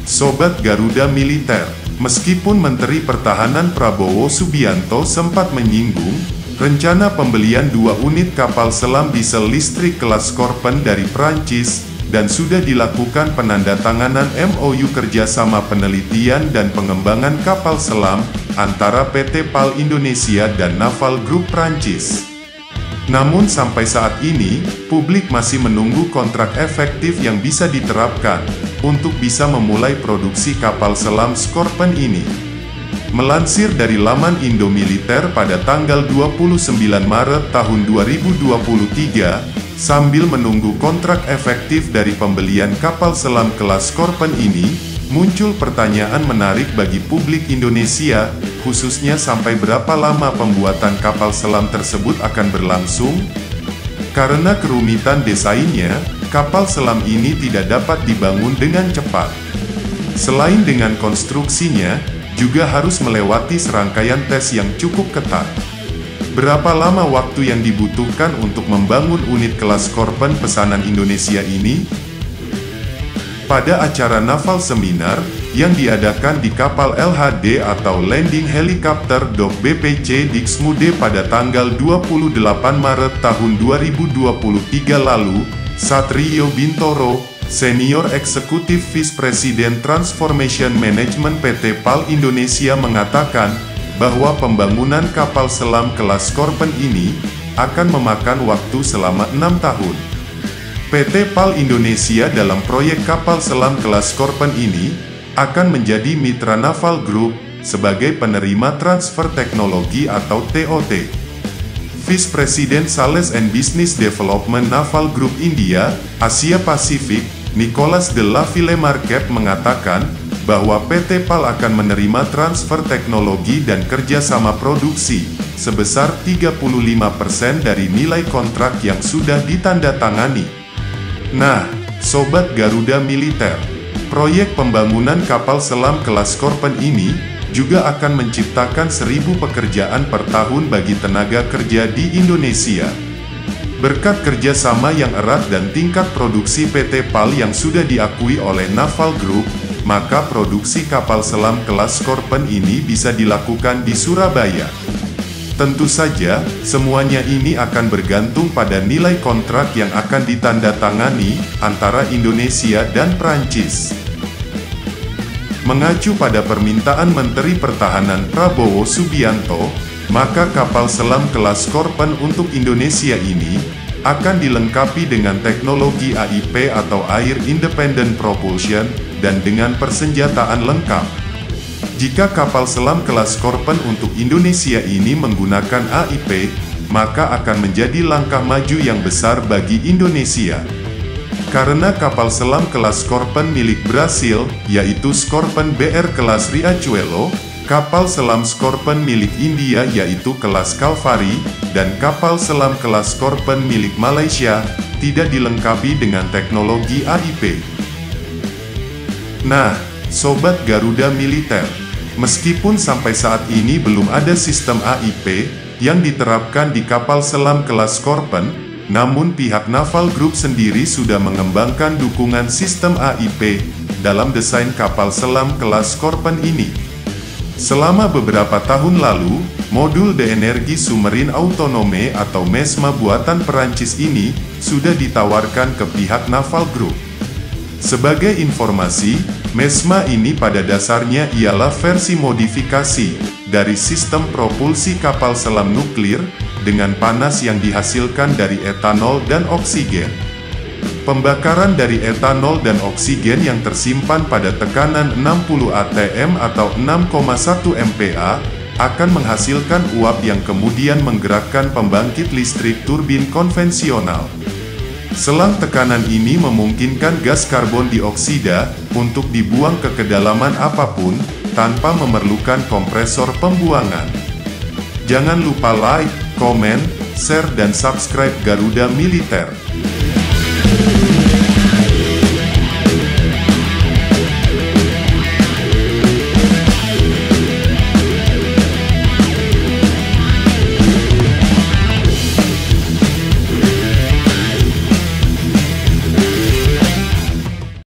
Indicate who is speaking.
Speaker 1: Sobat Garuda Militer, meskipun Menteri Pertahanan Prabowo Subianto sempat menyinggung rencana pembelian 2 unit kapal selam diesel listrik kelas Scorpion dari Prancis, dan sudah dilakukan penandatanganan MOU kerjasama penelitian dan pengembangan kapal selam antara PT PAL Indonesia dan Naval Group Prancis. Namun sampai saat ini, publik masih menunggu kontrak efektif yang bisa diterapkan untuk bisa memulai produksi kapal selam Scorpion ini. Melansir dari laman Indomiliter pada tanggal 29 Maret tahun 2023, sambil menunggu kontrak efektif dari pembelian kapal selam kelas Scorpion ini, muncul pertanyaan menarik bagi publik Indonesia, khususnya sampai berapa lama pembuatan kapal selam tersebut akan berlangsung? Karena kerumitan desainnya, kapal selam ini tidak dapat dibangun dengan cepat. Selain dengan konstruksinya, juga harus melewati serangkaian tes yang cukup ketat. Berapa lama waktu yang dibutuhkan untuk membangun unit kelas Scorpion pesanan Indonesia ini? Pada acara Naval Seminar, yang diadakan di kapal LHD atau Landing Helicopter Dock BPC Diksmude pada tanggal 28 Maret tahun 2023 lalu, Satrio Bintoro, Senior Executive Vice President Transformation Management PT PAL Indonesia mengatakan, bahwa pembangunan kapal selam kelas Scorpion ini akan memakan waktu selama 6 tahun. PT PAL Indonesia dalam proyek kapal selam kelas Scorpion ini akan menjadi mitra Naval Group sebagai penerima transfer teknologi atau TOT. Vice President Sales and Business Development Naval Group India, Asia Pasifik, Nicolas de la Ville-Marquet mengatakan bahwa PT PAL akan menerima transfer teknologi dan kerjasama produksi sebesar 35% dari nilai kontrak yang sudah ditandatangani. Nah, Sobat Garuda Militer, proyek pembangunan kapal selam kelas Scorpion ini juga akan menciptakan 1.000 pekerjaan per tahun bagi tenaga kerja di Indonesia. Berkat kerjasama yang erat dan tingkat produksi PT PAL yang sudah diakui oleh Naval Group, maka produksi kapal selam kelas Scorpion ini bisa dilakukan di Surabaya. Tentu saja, semuanya ini akan bergantung pada nilai kontrak yang akan ditandatangani antara Indonesia dan Prancis. Mengacu pada permintaan Menteri Pertahanan Prabowo Subianto, maka kapal selam kelas Scorpion untuk Indonesia ini akan dilengkapi dengan teknologi AIP atau Air Independent Propulsion, dan dengan persenjataan lengkap. Jika kapal selam kelas Scorpion untuk Indonesia ini menggunakan AIP, maka akan menjadi langkah maju yang besar bagi Indonesia. Karena kapal selam kelas Scorpion milik Brasil, yaitu Scorpion BR kelas Riachuelo, kapal selam Scorpion milik India yaitu kelas Calvary, dan kapal selam kelas Scorpion milik Malaysia, tidak dilengkapi dengan teknologi AIP. Nah, Sobat Garuda Militer, meskipun sampai saat ini belum ada sistem AIP yang diterapkan di kapal selam kelas Scorpion, namun pihak Naval Group sendiri sudah mengembangkan dukungan sistem AIP dalam desain kapal selam kelas Scorpion ini. Selama beberapa tahun lalu, modul de-energi Sous-Marine Autonome atau MESMA buatan Perancis ini sudah ditawarkan ke pihak Naval Group. Sebagai informasi, MESMA ini pada dasarnya ialah versi modifikasi dari sistem propulsi kapal selam nuklir dengan panas yang dihasilkan dari etanol dan oksigen. Pembakaran dari etanol dan oksigen yang tersimpan pada tekanan 60 atm atau 6,1 MPa akan menghasilkan uap yang kemudian menggerakkan pembangkit listrik turbin konvensional. Selang tekanan ini memungkinkan gas karbon dioksida untuk dibuang ke kedalaman apapun tanpa memerlukan kompresor pembuangan. Jangan lupa like, komen, share dan subscribe Garuda Militer.